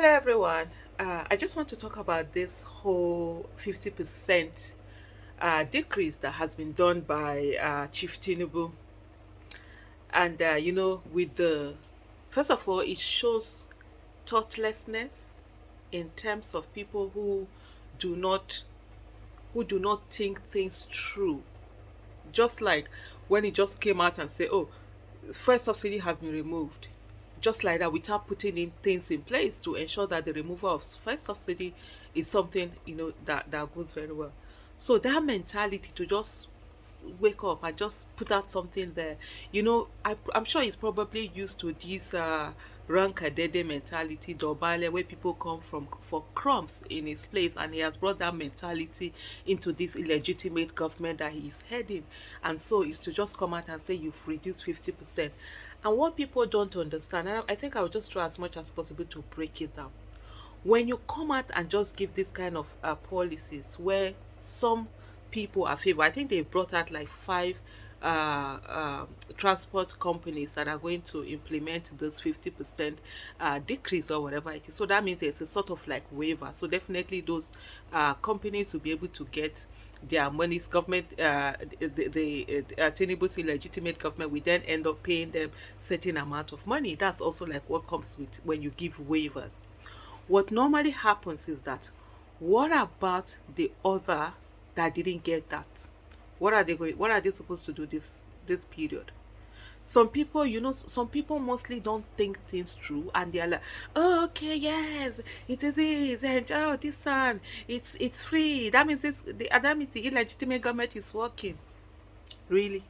Hello, everyone. I just want to talk about this whole 50% decrease that has been done by Chief Tinubu. And, with first of all, it shows thoughtlessness in terms of people do not, who do not think things through. Just like when he just came out and said, oh, first subsidy has been removed. Just like that, without putting in things in place to ensure that the removal of first subsidy is something that goes very well. So that mentality to just wake up and just put out something there, I'm sure he's probably used to this rankadede mentality, dobale, where people come from for crumbs in his place, and he has brought that mentality into this illegitimate government that he is heading. And so is to just come out and say you've reduced 50%. And what people don't understand, and I think I'll just try as much as possible to break it down. When you come out and just give this kind of policies where some people are favored, I think they brought out like five transport companies that are going to implement this 50% decrease or whatever it is. So that means it's a sort of like waiver. So definitely those companies will be able to get their monies. Government, the Tinubu's illegitimate government, we then end up paying them certain amount of money. That's also like what comes with when you give waivers. What normally happens is that, what about the others that didn't get that? What are they supposed to do this period? Some people, some people mostly don't think things through, and they're like, oh, okay, yes, it is easy, and oh, this one, it's free. That means the illegitimate government is working. Really?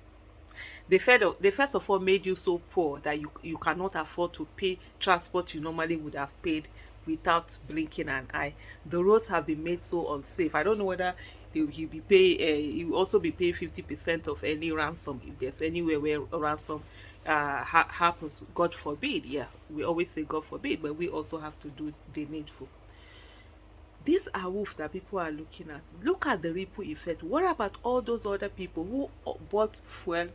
They first of all made you so poor that you cannot afford to pay transport you normally would have paid without blinking an eye. The roads have been made so unsafe. I don't know whether he will also be paying 50% of any ransom if there's anywhere where ransom happens. God forbid. Yeah, we always say God forbid, but we also have to do the needful. These are wolves that people are looking at. Look at the ripple effect. What about all those other people who bought fuel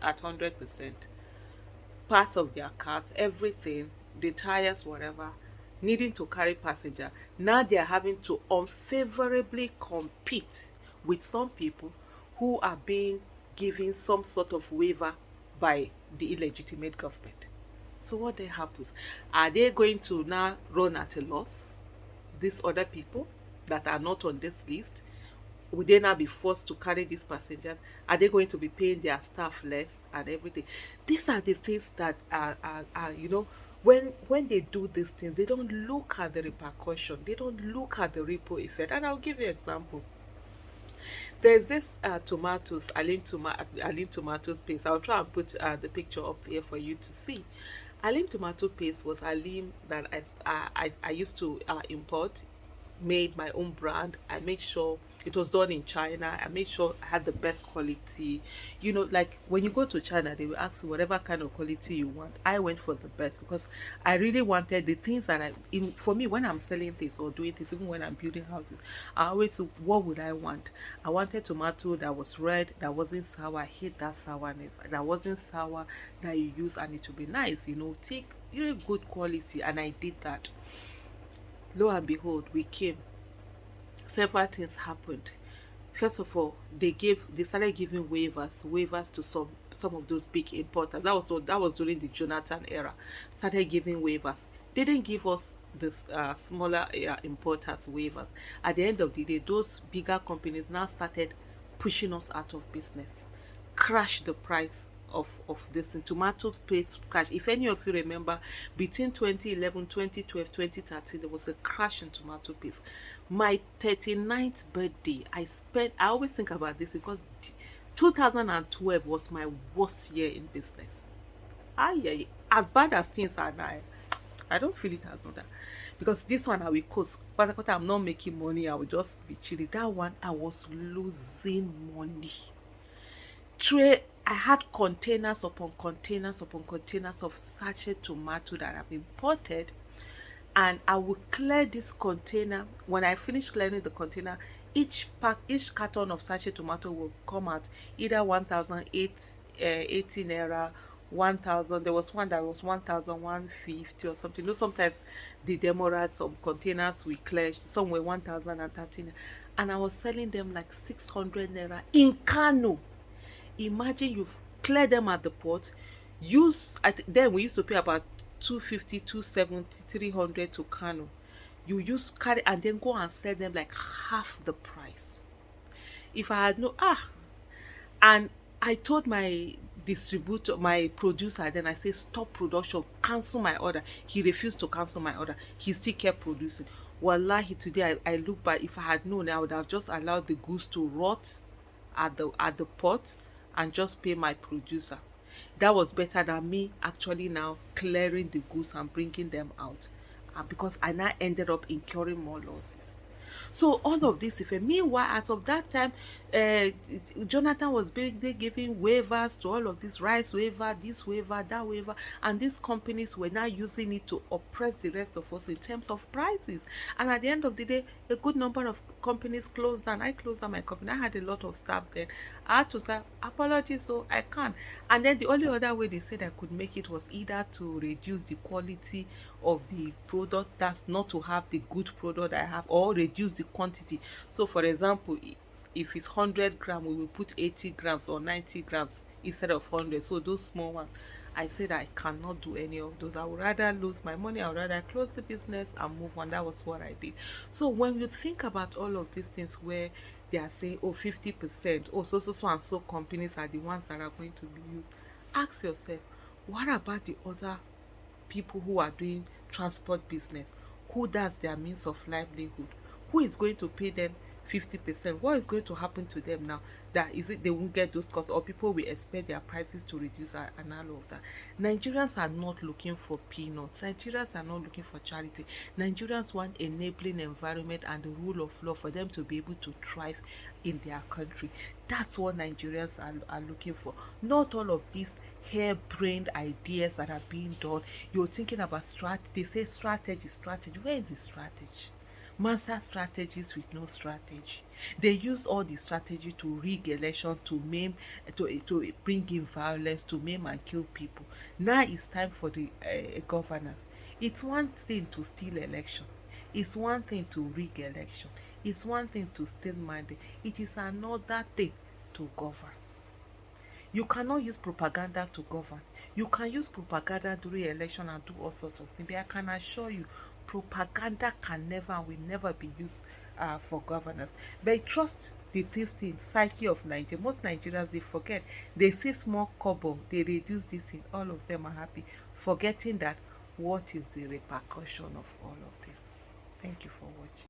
at 100%, parts of their cars, everything, the tires, whatever, needing to carry passenger? Now they are having to unfavorably compete with some people who are being given some sort of waiver by the illegitimate government. So what then happens? Are they going to now run at a loss? These other people that are not on this list, will they now be forced to carry these passengers? Are they going to be paying their staff less and everything? These are the things that are when they do these things, they don't look at the repercussion. They don't look at the ripple effect. And I'll give you an example. There's this tomatoes, Aline tomatoes paste. I'll try and put the picture up here for you to see. Alim tomato paste was Alim that I used to import, made my own brand. I made sure it was done in China. I made sure I had the best quality. Like when you go to China, they will ask you whatever kind of quality you want. I went for the best because I really wanted the things that for me, when I'm selling things or doing things, even when I'm building houses, I always look, what would I want? I wanted tomato that was red, that wasn't sour. I hate that sourness. That wasn't sour, that you use, and it to be nice, take really good quality. And I did that. Lo and behold, we came. Several things happened. First of all, they started giving waivers to some of those big importers. That was during the Jonathan era. Started giving waivers. They didn't give us the smaller importers waivers. At the end of the day, those bigger companies now started pushing us out of business, crash the price of this thing. Tomato paste crash. If any of you remember, between 2011, 2012, 2013, there was a crash in tomato paste. My 39th birthday, I always think about this because 2012 was my worst year in business. Yeah, as bad as things are now, I don't feel it as that. Because this one I will coast. But I'm not making money, I will just be chilling. That one I was losing money. I had containers upon containers upon containers of sachet tomato that I've imported, and I will clear this container. When I finish clearing the container, each carton of sachet tomato will come out either 1,080 naira 1,000. There was one that was 1,150 or something. You know, sometimes the demorage, some containers we cleared, some were 1,013. And I was selling them like 600 naira in Kano. Imagine you've cleared them at the port, then we used to pay about 250, 270, 300 to Kano. You use carry and then go and sell them like half the price. If I had no and I told my distributor, my producer, then I said, stop production, cancel my order. He refused to cancel my order. He still kept producing. Wallahi, today I look back, if I had known, I would have just allowed the goods to rot at the port and just pay my producer. That was better than me actually now clearing the goods and bringing them out, because I now ended up incurring more losses. So all of this effect. Meanwhile, as of that time, uh, Jonathan was basically giving waivers to all of this rice waiver, this waiver, that waiver, and these companies were now using it to oppress the rest of us in terms of prices. And at the end of the day, a good number of companies closed down. I closed down my company. I had a lot of staff then. I had to say apologies, so I can't. And then the only other way they said I could make it was either to reduce the quality of the product, that's not to have the good product I have, or reduce the quantity. So for example, if it's 100 grams, we will put 80 grams or 90 grams instead of 100. So those small ones, I said I cannot do any of those. I would rather lose my money. I would rather close the business and move on. That was what I did. So when you think about all of these things where they are saying, oh, 50%, oh, so and so companies are the ones that are going to be used, ask yourself, what about the other people who are doing transport business, who that's their means of livelihood, who is going to pay them 50%? What is going to happen to them now? That is it, they won't get those costs, or people will expect their prices to reduce and all of that. Nigerians are not looking for peanuts. Nigerians are not looking for charity. Nigerians want enabling environment and the rule of law for them to be able to thrive in their country. That's what Nigerians are looking for. Not all of these harebrained ideas that are being done. You're thinking about strategy. They say strategy. Where is the strategy? Master strategies with no strategy. They use all the strategy to rig election, to maim, to bring in violence, to maim and kill people. Now it's time for the governance. It's one thing to steal election. It's one thing to rig election. It's one thing to steal mandate. It is another thing to govern. You cannot use propaganda to govern. You can use propaganda during election and do all sorts of things, but I can assure you, propaganda can never and will never be used for governance. But trust the this thing, psyche of Nigeria. Most Nigerians, they forget. They see small couple, they reduce this thing, all of them are happy, forgetting that what is the repercussion of all of this. Thank you for watching.